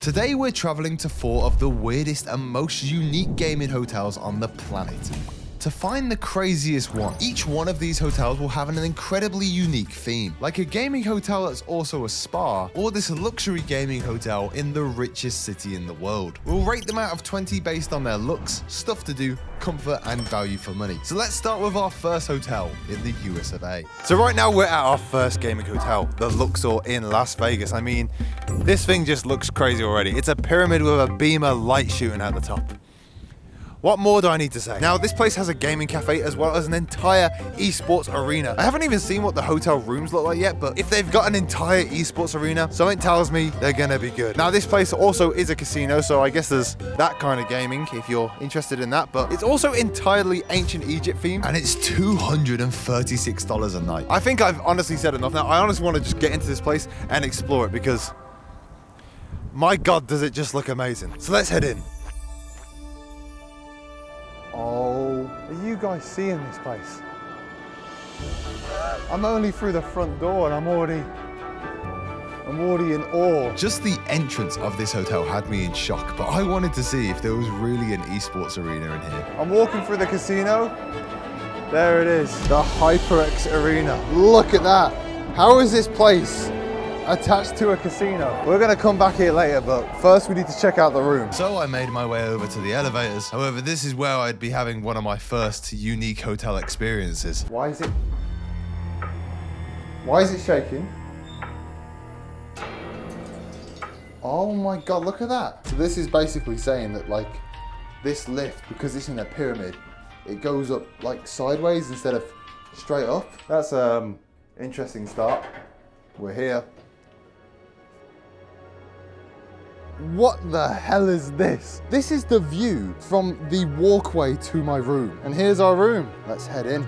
Today we're traveling to 4 of the weirdest and most unique gaming hotels on the planet. To find the craziest one, each one of these hotels will have an incredibly unique theme, like a gaming hotel that's also a spa, or this luxury gaming hotel in the richest city in the world. We'll rate them out of 20 based on their looks, stuff to do, comfort, and value for money. So let's start with our first hotel in the US of A. So right now we're at our first gaming hotel, the Luxor in Las Vegas. I mean, this thing just looks crazy already. It's a pyramid with a beamer light shooting at the top. What more do I need to say? Now, this place has a gaming cafe as well as an entire esports arena. I haven't even seen what the hotel rooms look like yet, but if they've got an entire esports arena, something tells me they're gonna be good. Now, this place also is a casino, so I guess there's that kind of gaming if you're interested in that, but it's also entirely ancient Egypt themed, and it's $236 a night. I think I've honestly said enough now. I honestly want to just get into this place and explore it because, my God, does it just look amazing. So let's head in. Oh, are you guys seeing this place? I'm only through the front door and I'm already in awe. Just the entrance of this hotel had me in shock, but I wanted to see if there was really an esports arena in here. I'm walking through the casino. There it is, the HyperX Arena. Look at that. How is this place attached to a casino? We're gonna come back here later, but first we need to check out the room. So I made my way over to the elevators. However, this is where I'd be having one of my first unique hotel experiences. Why is it shaking? Oh my God, look at that. So this is basically saying that like this lift, because it's in a pyramid, it goes up like sideways instead of straight up. That's interesting start. We're here. What the hell is this? This is the view from the walkway to my room. And here's our room. Let's head in.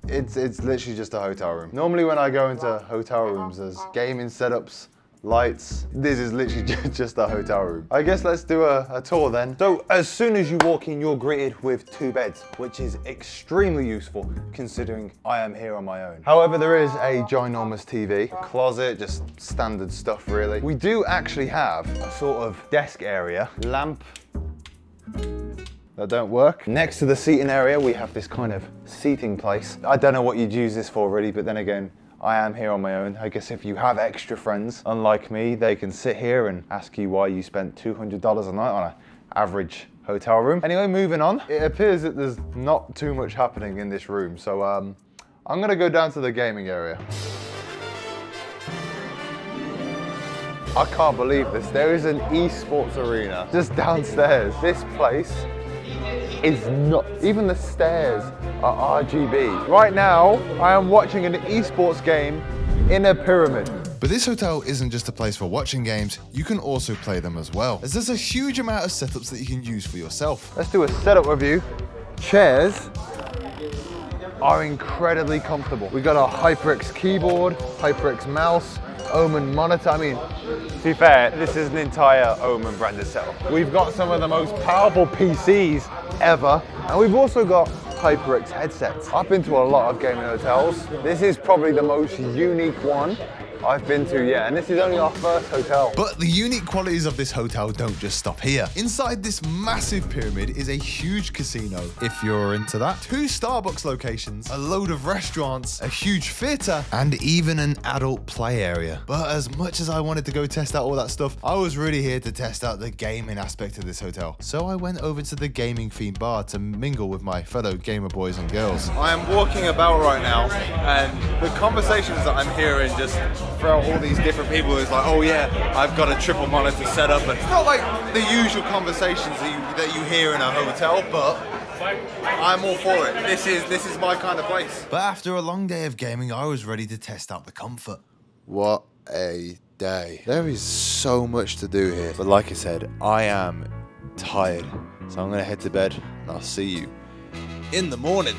It's literally just a hotel room. Normally when I go into hotel rooms, there's gaming setups, lights. This is literally just a hotel room. I guess let's do a tour then. So as soon as you walk in, you're greeted with 2 beds, which is extremely useful considering I am here on my own. However, there is a ginormous TV, closet, just standard stuff really. We do actually have a sort of desk area, lamp that don't work. Next to the seating area, we have this kind of seating place. I don't know what you'd use this for really, but then again, I am here on my own. I guess if you have extra friends, unlike me, they can sit here and ask you why you spent $200 a night on an average hotel room. Anyway, moving on. It appears that there's not too much happening in this room, so I'm gonna go down to the gaming area. I can't believe this. There is an esports arena just downstairs. This place is not, even the stairs are RGB. Right now, I am watching an esports game in a pyramid. But this hotel isn't just a place for watching games, you can also play them as well, as there's a huge amount of setups that you can use for yourself. Let's do a setup review. Chairs are incredibly comfortable. We've got our HyperX keyboard, HyperX mouse, Omen monitor. I mean, to be fair, this is an entire Omen branded setup. We've got some of the most powerful PCs ever, and we've also got HyperX headsets. I've been to a lot of gaming hotels. This is probably the most unique one I've been to yet, and this is only our first hotel. But the unique qualities of this hotel don't just stop here. Inside this massive pyramid is a huge casino, if you're into that, 2 Starbucks locations, a load of restaurants, a huge theater, and even an adult play area. But as much as I wanted to go test out all that stuff, I was really here to test out the gaming aspect of this hotel. So I went over to the gaming themed bar to mingle with my fellow gamer boys and girls. I am walking about right now, and the conversations that I'm hearing just throughout all these different people is like, oh yeah, I've got a triple monitor setup, but it's not like the usual conversations that you hear in a hotel, but I'm all for it. This is my kind of place. But after a long day of gaming, I was ready to test out the comfort. What a day. There is so much to do here, but like I said, I am tired, so I'm gonna head to bed and I'll see you in the morning.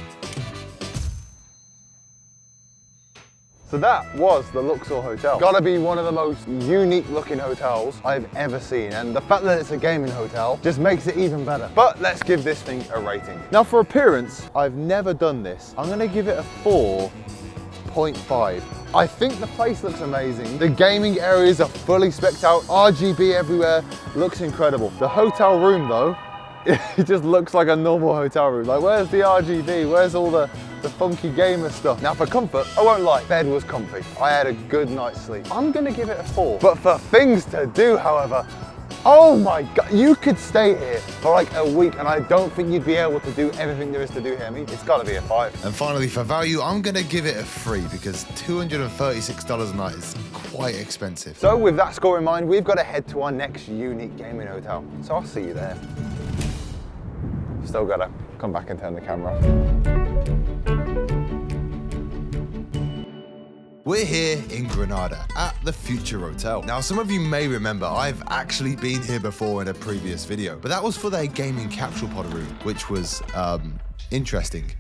So that was the Luxor Hotel. Gotta be one of the most unique looking hotels I've ever seen. And the fact that it's a gaming hotel just makes it even better. But let's give this thing a rating. Now for appearance, I've never done this. I'm gonna give it a 4.5. I think the place looks amazing. The gaming areas are fully specced out, RGB everywhere, looks incredible. The hotel room though, it just looks like a normal hotel room. Like, where's the RGB? Where's all the funky gamer stuff? Now for comfort, I won't lie, bed was comfy. I had a good night's sleep. I'm gonna give it a 4. But for things to do, however, oh my God, you could stay here for like a week and I don't think you'd be able to do everything there is to do here. I mean, it's gotta be a 5. And finally, for value, I'm gonna give it a 3 because $236 a night is quite expensive. So with that score in mind, we've got to head to our next unique gaming hotel. So I'll see you there. Still gotta come back and turn the camera off. We're here in Granada at the Future Hotel. Now, some of you may remember I've actually been here before in a previous video, but that was for their gaming capsule pod room, which was interesting.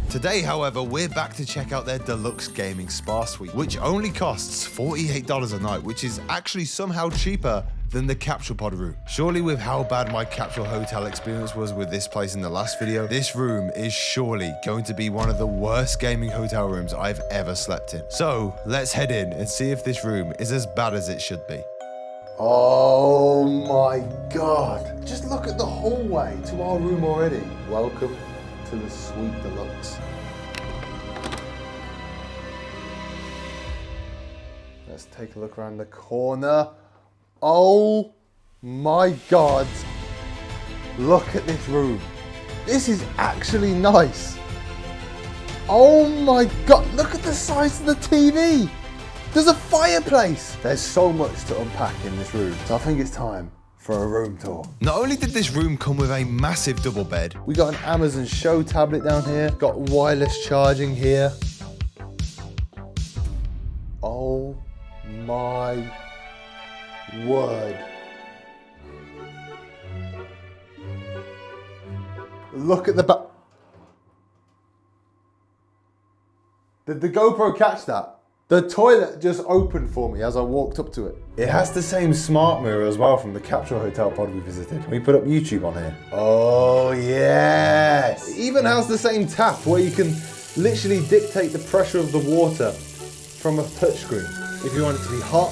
Today, however, we're back to check out their deluxe gaming spa suite, which only costs $48 a night, which is actually somehow cheaper than the capsule pod room. Surely with how bad my capsule hotel experience was with this place in the last video, this room is surely going to be one of the worst gaming hotel rooms I've ever slept in. So let's head in and see if this room is as bad as it should be. Oh my God. Just look at the hallway to our room already. Welcome to the Suite Deluxe. Let's take a look around the corner. Oh my God. Look at this room. This is actually nice. Oh my God, look at the size of the TV. There's a fireplace. There's so much to unpack in this room. So I think it's time for a room tour. Not only did this room come with a massive double bed, We got an Amazon Show tablet down here. Got wireless charging here. Oh my word. Look at the back. Did the GoPro catch that? The toilet just opened for me as I walked up to it. It has the same smart mirror as well from the Capsule Hotel pod we visited. We put up YouTube on here. Oh yes! It even has the same tap where you can literally dictate the pressure of the water from a touchscreen. If you want it to be hot,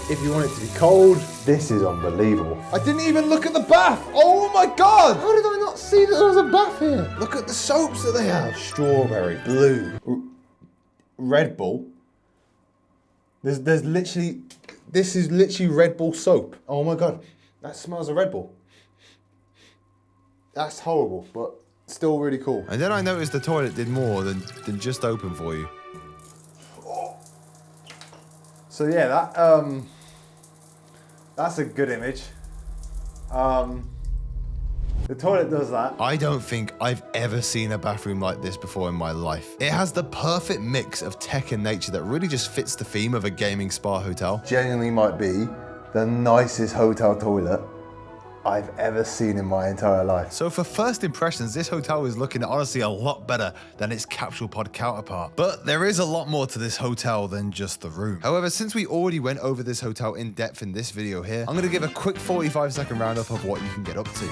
if you want it to be cold. This is unbelievable. I didn't even look at the bath. Oh my God! How did I not see that there was a bath here? Look at the soaps that they have. Strawberry, blue, Red Bull. There's literally, this is literally Red Bull soap. Oh my God, that smells of Red Bull. That's horrible, but still really cool. and then I noticed the toilet did more than just open for you. So yeah, that's a good image. The toilet does that. I don't think I've ever seen a bathroom like this before in my life. It has the perfect mix of tech and nature that really just fits the theme of a gaming spa hotel. Genuinely might be the nicest hotel toilet I've ever seen in my entire life. So for first impressions, this hotel is looking honestly a lot better than its capsule pod counterpart. But there is a lot more to this hotel than just the room. However, since we already went over this hotel in depth in this video here, I'm gonna give a quick 45-second roundup of what you can get up to.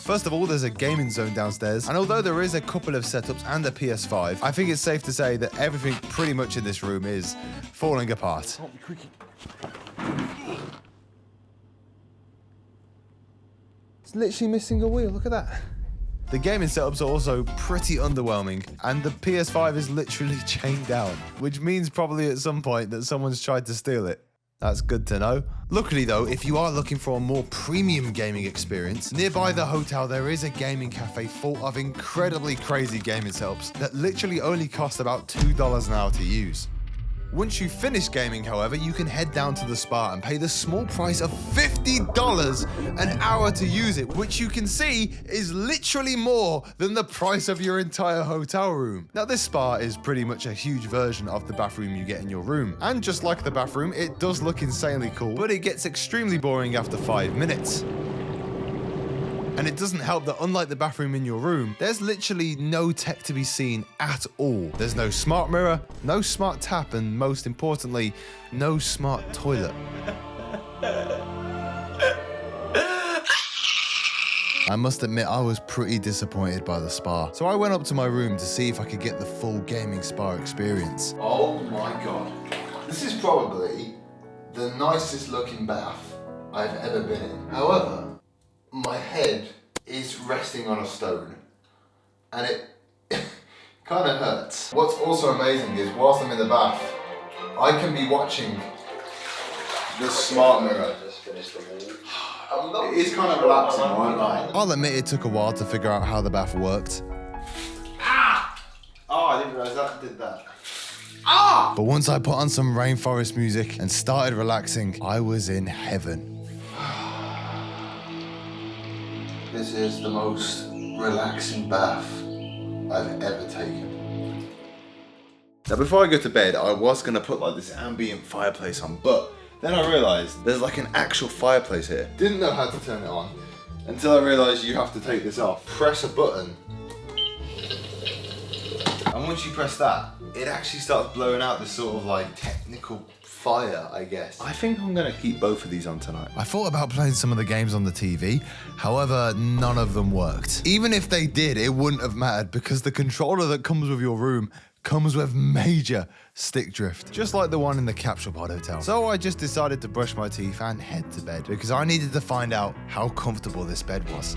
First of all, there's a gaming zone downstairs, and although there is a couple of setups and a PS5, I think it's safe to say that everything pretty much in this room is falling apart. It's literally missing a wheel, look at that. The gaming setups are also pretty underwhelming, and the PS5 is literally chained down, which means probably at some point that someone's tried to steal it. That's good to know. Luckily though, if you are looking for a more premium gaming experience, nearby the hotel there is a gaming cafe full of incredibly crazy gaming setups that literally only cost about $2 an hour to use. Once you finish gaming, however, you can head down to the spa and pay the small price of $50 an hour to use it, which you can see is literally more than the price of your entire hotel room. Now, this spa is pretty much a huge version of the bathroom you get in your room. And just like the bathroom, it does look insanely cool, but it gets extremely boring after 5 minutes. And it doesn't help that unlike the bathroom in your room, there's literally no tech to be seen at all. There's no smart mirror, no smart tap, and most importantly, no smart toilet. I must admit I was pretty disappointed by the spa. So I went up to my room to see if I could get the full gaming spa experience. Oh my God. This is probably the nicest looking bath I've ever been in. However, my head is resting on a stone and it kind of hurts. What's also amazing is whilst I'm in the bath, I can be watching the smart mirror. It is kind of relaxing, won't I? I'll admit it took a while to figure out how the bath worked. Ah! Oh, I didn't realise that did that. Ah! But once I put on some rainforest music and started relaxing, I was in heaven. This is the most relaxing bath I've ever taken. Now before I go to bed, I was gonna put like this ambient fireplace on, but then I realised there's like an actual fireplace here. Didn't know how to turn it on until I realised you have to take this off. Press a button. And once you press that, it actually starts blowing out this sort of like technical fire, I guess. I think I'm gonna keep both of these on tonight. I thought about playing some of the games on the TV, however, none of them worked. Even if they did, it wouldn't have mattered because the controller that comes with your room comes with major stick drift, just like the one in the capsule pod hotel. So I just decided to brush my teeth and head to bed because I needed to find out how comfortable this bed was.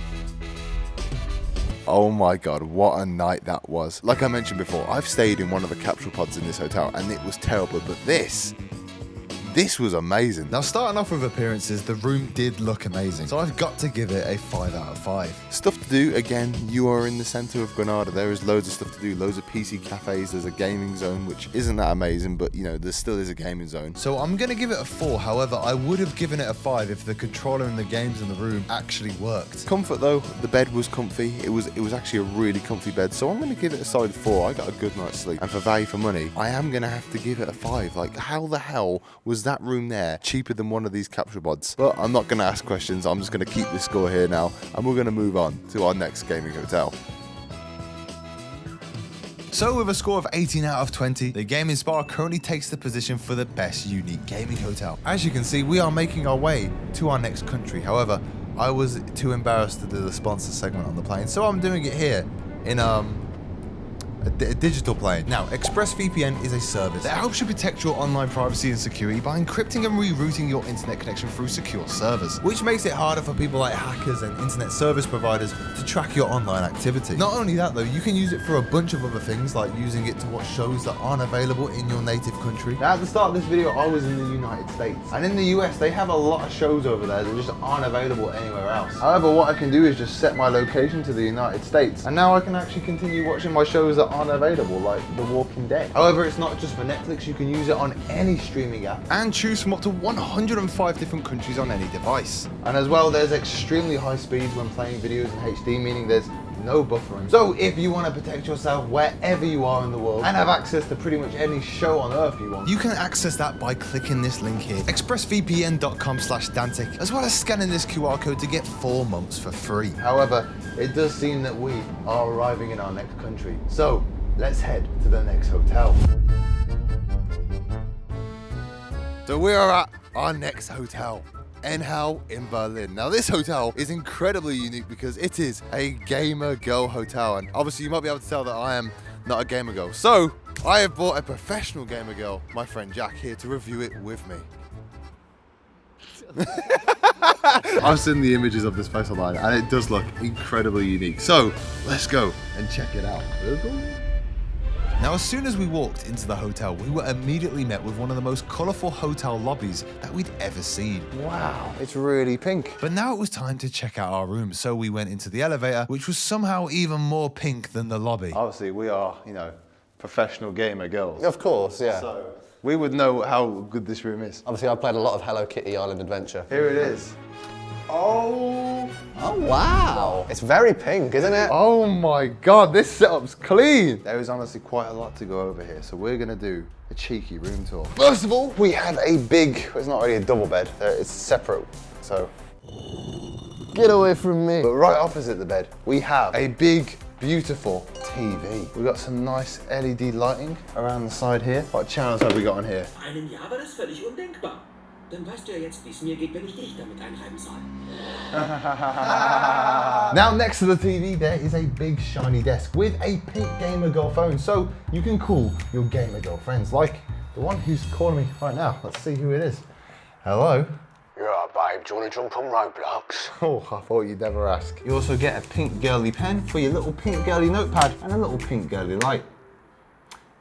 Oh my God, what a night that was. Like I mentioned before, I've stayed in one of the capsule pods in this hotel and it was terrible, but this was amazing. Now starting off with appearances, the room did look amazing. So I've got to give it a 5 out of 5. Stuff to do, again, you are in the center of Granada. There is loads of stuff to do, loads of PC cafes. There's a gaming zone, which isn't that amazing, but you know, there still is a gaming zone. So I'm gonna give it a 4. However, I would have given it a 5 if the controller and the games in the room actually worked. Comfort though, the bed was comfy. It was actually a really comfy bed. So I'm gonna give it a solid 4. I got a good night's sleep. And for value for money, I am gonna have to give it a 5. Like, how the hell was that room there cheaper than one of these capsule pods? But I'm not gonna ask questions. I'm just gonna keep this score here now, and we're gonna move on to our next gaming hotel. So with a score of 18 out of 20, the Gaming Spa currently takes the position for the best unique gaming hotel. As you can see, we are making our way to our next country. However, I was too embarrassed to do the sponsor segment on the plane, so I'm doing it here in a digital plane. Now, ExpressVPN is a service that helps you protect your online privacy and security by encrypting and rerouting your internet connection through secure servers, which makes it harder for people like hackers and internet service providers to track your online activity. Not only that though, you can use it for a bunch of other things, like using it to watch shows that aren't available in your native country. Now, at the start of this video, I was in the United States, and in the US, they have a lot of shows over there that just aren't available anywhere else. However, what I can do is just set my location to the United States, and now I can actually continue watching my shows that aren't available, like The Walking Dead. However, it's not just for Netflix. You can use it on any streaming app and choose from up to 105 different countries on any device. And as well, there's extremely high speeds when playing videos in HD, meaning there's no buffering. So if you want to protect yourself wherever you are in the world and have access to pretty much any show on earth you want, you can access that by clicking this link here, expressvpn.com/Dantic, as well as scanning this QR code to get 4 months for free. However, it does seem that we are arriving in our next country. So let's head to the next hotel. So we are at our next hotel, Enhal in Berlin. Now this hotel is incredibly unique because it is a gamer girl hotel, and obviously you might be able to tell that I am not a gamer girl. So I have brought a professional gamer girl, my friend Jack, here to review it with me. I've seen the images of this place online and it does look incredibly unique. So let's go and check it out. Now, as soon as we walked into the hotel, we were immediately met with one of the most colourful hotel lobbies that we'd ever seen. Wow, it's really pink. But now it was time to check out our room, so we went into the elevator, which was somehow even more pink than the lobby. Obviously, we are, you know, professional gamer girls. Of course, yeah. So we would know how good this room is. Obviously, I played a lot of Hello Kitty Island Adventure. Here it is. Oh wow. It's very pink, isn't it? Oh my God, this setup's clean. There is honestly quite a lot to go over here, so we're gonna do a cheeky room tour. First of all, we have a big, it's not really a double bed, it's separate, so. Get away from me. But right opposite the bed, we have a big, beautiful TV. We've got some nice LED lighting around the side here. What channels have we got on here? Vor einem Jahr war das völlig undenkbar. Dann weißt du ja jetzt, wie es mir geht, wenn ich dich damit einreiben soll. Now next to the TV there is a big shiny desk with a pink gamer girl phone, so you can call your gamer girl friends, like the one who's calling me right now. Let's see who it is. Hello? You're right, babe. Do you want to jump on Roblox? Oh, I thought you'd never ask. You also get a pink girly pen for your little pink girly notepad and a little pink girly light.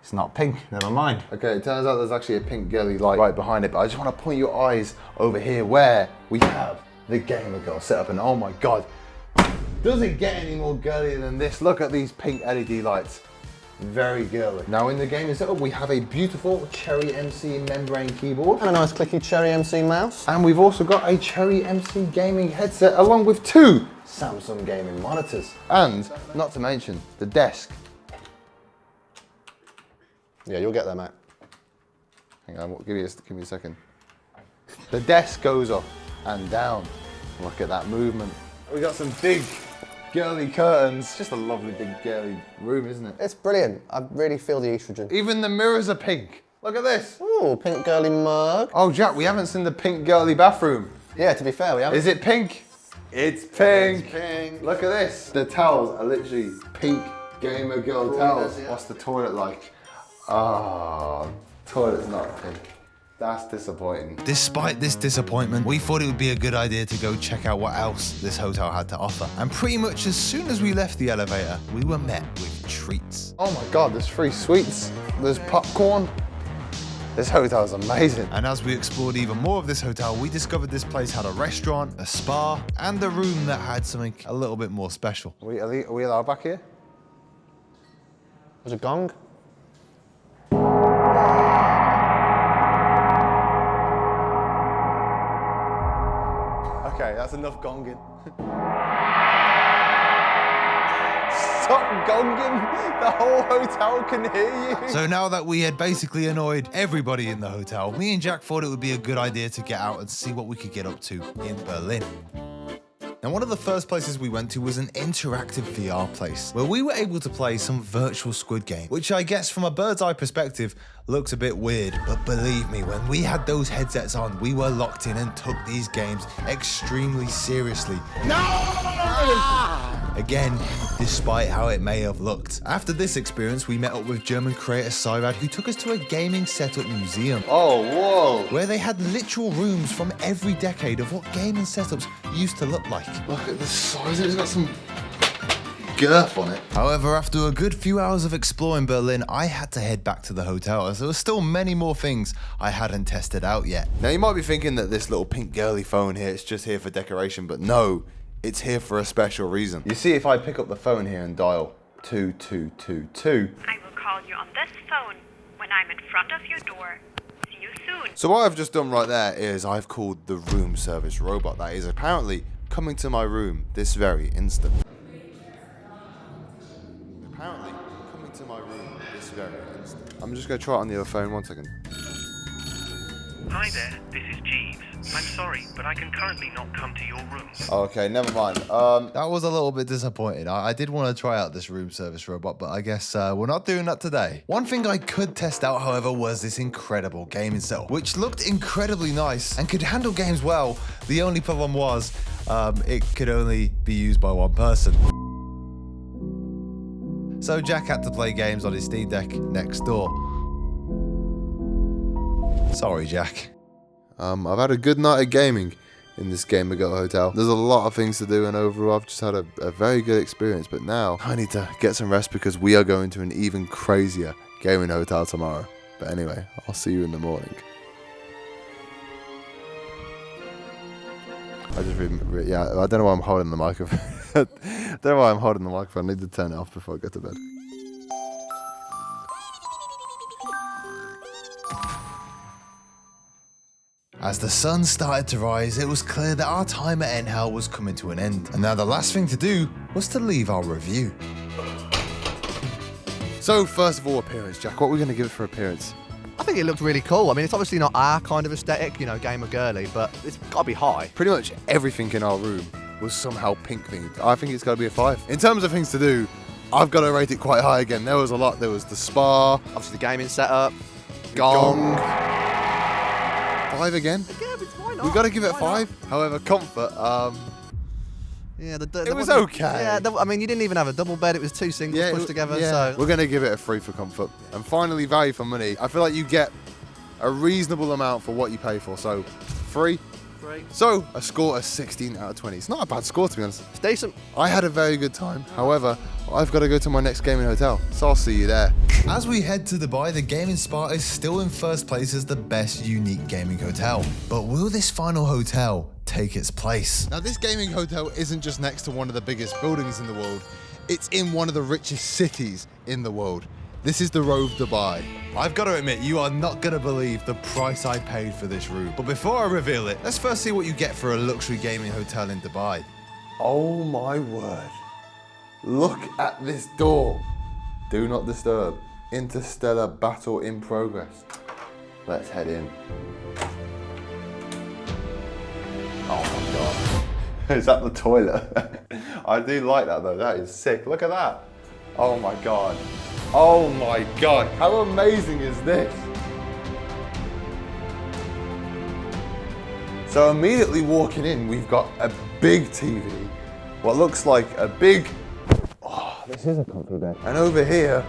It's not pink, never mind. Okay, it turns out there's actually a pink girly light right behind it, but I just want to point your eyes over here where we have the gamer girl set up, and oh my God, does it get any more girly than this? Look at these pink LED lights. Very girly. Now in the gaming setup, we have a beautiful Cherry MC membrane keyboard. And a nice clicky Cherry MC mouse. And we've also got a Cherry MC gaming headset along with 2 Samsung gaming monitors. And not to mention the desk. Yeah, you'll get there, mate. Hang on, give me a second. The desk goes up and down. Look at that movement. We got some big girly curtains. Just a lovely big girly room, isn't it? It's brilliant. I really feel the estrogen. Even the mirrors are pink. Look at this. Ooh, pink girly mug. Oh, Jack, we haven't seen the pink girly bathroom. Yeah, to be fair, we haven't. Is it pink? It's pink. It's pink. Look at this. The towels are literally pink gamer girl towels. Yeah. What's the toilet like? Ah, toilet's not pink. That's disappointing. Despite this disappointment, we thought it would be a good idea to go check out what else this hotel had to offer. And pretty much as soon as we left the elevator, we were met with treats. Oh my God, there's free sweets. There's popcorn. This hotel is amazing. And as we explored even more of this hotel, we discovered this place had a restaurant, a spa, and a room that had something a little bit more special. Are we allowed back here? There's a gong. Okay, that's enough gonging. Stop gonging! The whole hotel can hear you! So now that we had basically annoyed everybody in the hotel, me and Jack thought it would be a good idea to get out and see what we could get up to in Berlin. Now, one of the first places we went to was an interactive VR place where we were able to play some virtual Squid Game, which I guess from a bird's eye perspective looks a bit weird, but believe me, when we had those headsets on, we were locked in and took these games extremely seriously. No! Again, despite how it may have looked. After this experience, we met up with German creator Cyrad, who took us to a gaming setup museum. Oh, whoa! Where they had literal rooms from every decade of what gaming setups used to look like. Look at the size, it's got some girth on it. However, after a good few hours of exploring Berlin, I had to head back to the hotel as there were still many more things I hadn't tested out yet. Now you might be thinking that this little pink girly phone here is just here for decoration, but no, it's here for a special reason. You see, if I pick up the phone here and dial 2222. I will call you on this phone when I'm in front of your door. See you soon. So what I've just done right there is I've called the room service robot that is apparently coming to my room this very instant. Apparently coming to my room this very instant. I'm just going to try it on the other phone, 1 second. Hi there, this is Jeeves. I'm sorry, but I can currently not come to your room. Okay, never mind. That was a little bit disappointing. I did want to try out this room service robot, but I guess we're not doing that today. One thing I could test out, however, was this incredible gaming setup, which looked incredibly nice and could handle games well. The only problem was it could only be used by one person. So Jack had to play games on his Steam Deck next door. Sorry, Jack. I've had a good night of gaming in this Gamer Girl hotel. There's a lot of things to do, and overall I've just had a very good experience, but now I need to get some rest because we are going to an even crazier gaming hotel tomorrow. But anyway, I'll see you in the morning. I don't know why I'm holding the microphone. I don't know why I'm holding the microphone. I need to turn it off before I go to bed. As the sun started to rise, it was clear that our time at Hell was coming to an end. And now the last thing to do was to leave our review. So first of all, appearance, Jack. What are we going to give it for appearance? I think it looked really cool. I mean, it's obviously not our kind of aesthetic, you know, gamer girly, but it's got to be high. Pretty much everything in our room was somehow pink themed. I think it's got to be a 5. In terms of things to do, I've got to rate it quite high again. There was a lot. There was the spa. Obviously, the gaming setup. Gong. 5 again? Yeah, but why not? We've got to give it a Why 5. However, comfort, Yeah, it was okay. Yeah, I mean, you didn't even have a double bed. It was 2 singles pushed together. So we're going to give it a 3 for comfort. And finally, value for money. I feel like you get a reasonable amount for what you pay for. So 3. So a score of 16 out of 20. It's not a bad score, to be honest. it's decent. I had a very good time. However, I've got to go to my next gaming hotel. So I'll see you there. As we head to Dubai, the Gaming Spa is still in first place as the best unique gaming hotel. But will this final hotel take its place? Now, this gaming hotel isn't just next to one of the biggest buildings in the world. It's in one of the richest cities in the world. This is the Rove Dubai. I've got to admit, you are not going to believe the price I paid for this room. But before I reveal it, let's first see what you get for a luxury gaming hotel in Dubai. Oh my word. Look at this door. Do not disturb. Interstellar battle in progress. Let's head in. Oh my god. Is that the toilet? I do like that though. That is sick. Look at that. Oh my god. Oh my god. How amazing is this? So immediately walking in, we've got a big TV. What looks like a big... Oh, this is a comfy bed. And over here,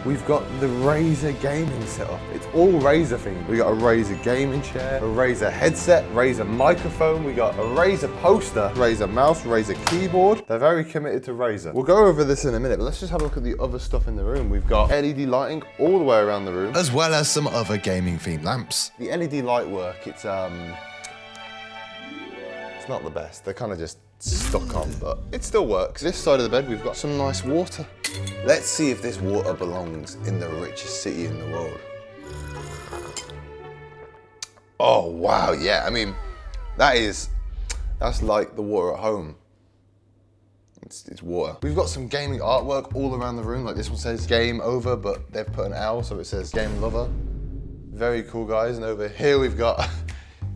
we've got the Razer gaming setup. It's all Razer themed. We got a Razer gaming chair, a Razer headset, Razer microphone. We got a Razer poster, Razer mouse, Razer keyboard. They're very committed to Razer. We'll go over this in a minute, but let's just have a look at the other stuff in the room. We've got LED lighting all the way around the room. As well as some other gaming themed lamps. The LED light work, it's not the best. They're kind of just stuck on, but it still works. This side of the bed, we've got some nice water. Let's see if this water belongs in the richest city in the world. Oh, wow, yeah. I mean, that's like the water at home. It's water. We've got some gaming artwork all around the room. Like this one says game over, but they've put an L, so it says game lover. Very cool, guys. And over here we've got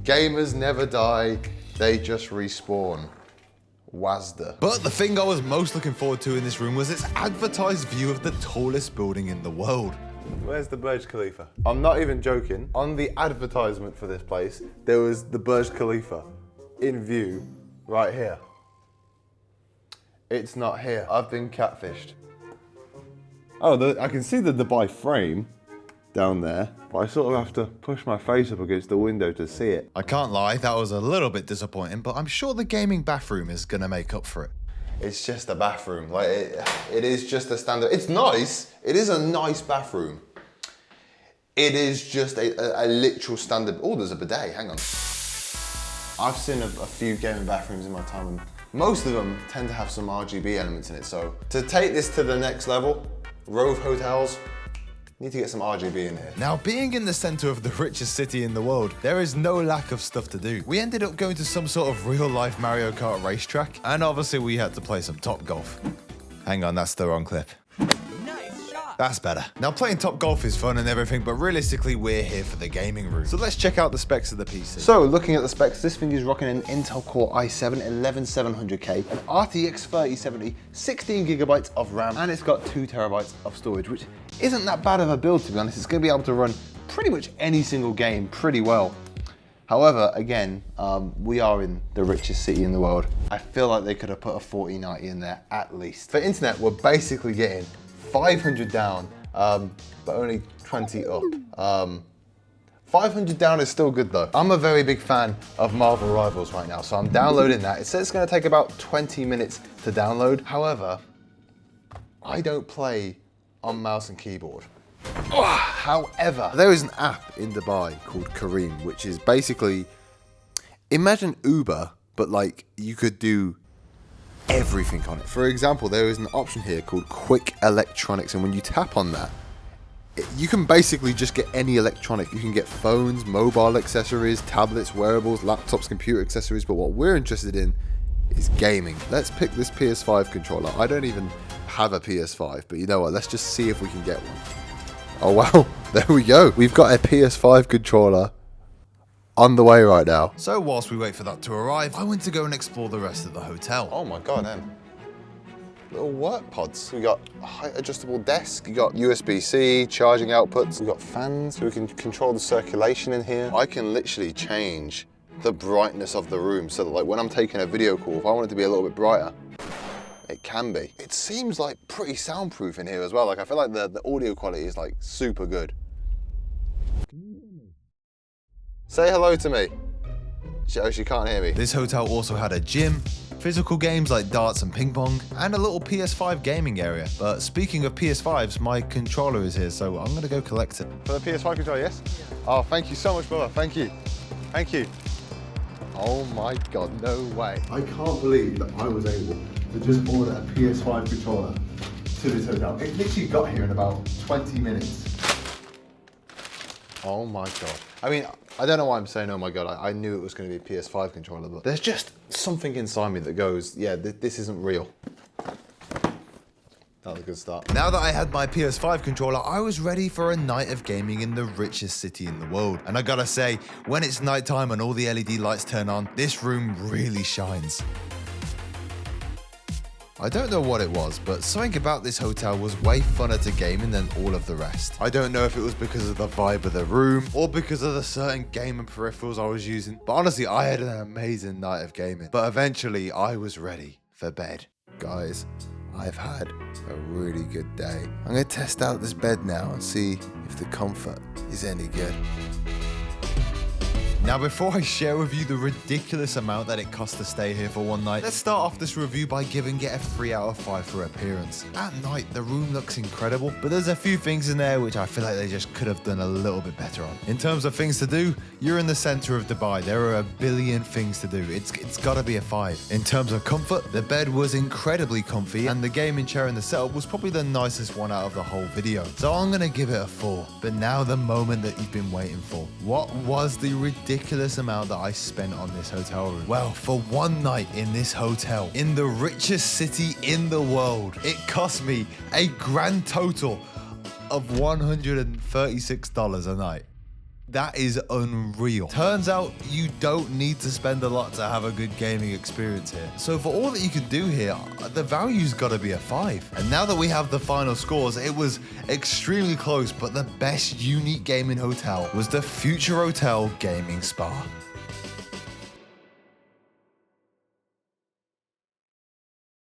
gamers never die, they just respawn. Wazda. But the thing I was most looking forward to in this room was its advertised view of the tallest building in the world. Where's the Burj Khalifa? I'm not even joking. On the advertisement for this place, there was the Burj Khalifa in view right here. It's not here. I've been catfished. Oh, I can see the Dubai frame down there, but I sort of have to push my face up against the window to see it. I can't lie, that was a little bit disappointing, but I'm sure the gaming bathroom is gonna make up for it. It's just a bathroom. Like it is just a standard. It's nice. It is a nice bathroom. It is just a literal standard. Oh, there's a bidet. Hang on. I've seen a few gaming bathrooms in my time, and most of them tend to have some RGB elements in it. So to take this to the next level, Rove hotels, need to get some RGB in here. Now, being in the center of the richest city in the world, there is no lack of stuff to do. We ended up going to some sort of real-life Mario Kart racetrack, and obviously we had to play some Top Golf. Hang on, that's the wrong clip. That's better. Now, playing Top Golf is fun and everything, but realistically, we're here for the gaming room. So let's check out the specs of the PC. So, looking at the specs, this thing is rocking an Intel Core i7 11700K, an RTX 3070, 16 gigabytes of RAM, and it's got 2 terabytes of storage, which isn't that bad of a build, to be honest. It's going to be able to run pretty much any single game pretty well. However, again, we are in the richest city in the world. I feel like they could have put a 4090 in there at least. For internet, we're basically getting 500 down, but only 20 up. 500 down is still good though. I'm a very big fan of Marvel Rivals right now, so I'm downloading that. It says it's gonna take about 20 minutes to download. However, I don't play on mouse and keyboard. However, there is an app in Dubai called Kareem, which is basically, imagine Uber, but like you could do everything on it. For example, there is an option here called Quick Electronics, and when you tap on that, you can basically just get any electronic. You can get phones, mobile accessories, tablets, wearables, laptops, computer accessories, but what we're interested in is gaming. Let's pick this PS5 controller. I don't even have a PS5, but you know what, let's just see if we can get one. Oh wow, there we go. We've got a PS5 controller on the way right now. So whilst we wait for that to arrive, I went to go and explore the rest of the hotel. Oh my God, little work pods. We got a height adjustable desk. You got USB-C charging outputs. We got fans so we can control the circulation in here. I can literally change the brightness of the room so that like when I'm taking a video call, if I want it to be a little bit brighter, it can be. It seems like pretty soundproof in here as well. Like I feel like the audio quality is like super good. Say hello to me. She can't hear me. This hotel also had a gym, physical games like darts and ping pong, and a little PS5 gaming area. But speaking of PS5s, my controller is here, so I'm gonna go collect it. For the PS5 controller, yes? Yeah. Oh, thank you so much, brother. Thank you. Thank you. Oh my God, no way. I can't believe that I was able to just order a PS5 controller to this hotel. It literally got here in about 20 minutes. Oh my God. I mean, I don't know why I'm saying oh my God. I knew it was going to be a PS5 controller, but there's just something inside me that goes, yeah, this isn't real. That was a good start. Now that I had my PS5 controller, I was ready for a night of gaming in the richest city in the world. And I gotta say, when it's nighttime and all the LED lights turn on, this room really shines. I don't know what it was, but something about this hotel was way funner to game in than all of the rest. I don't know if it was because of the vibe of the room or because of the certain gaming peripherals I was using, but honestly, I had an amazing night of gaming. But eventually, I was ready for bed. Guys, I've had a really good day. I'm gonna test out this bed now and see if the comfort is any good. Now, before I share with you the ridiculous amount that it costs to stay here for one night, let's start off this review by giving it a 3 out of 5 for appearance. At night, the room looks incredible, but there's a few things in there which I feel like they just could have done a little bit better on. In terms of things to do, you're in the center of Dubai. There are a billion things to do. It's gotta be a 5. In terms of comfort, the bed was incredibly comfy, and the gaming chair in the setup was probably the nicest one out of the whole video. So I'm gonna give it a 4. But now the moment that you've been waiting for. What was the ridiculous amount that I spent on this hotel room? Well, for one night in this hotel, in the richest city in the world, it cost me a grand total of $136 a night. That is unreal. Turns out you don't need to spend a lot to have a good gaming experience here. So for all that you can do here, the value's gotta be a 5. And now that we have the final scores, it was extremely close, but the best unique gaming hotel was the Future Hotel Gaming Spa.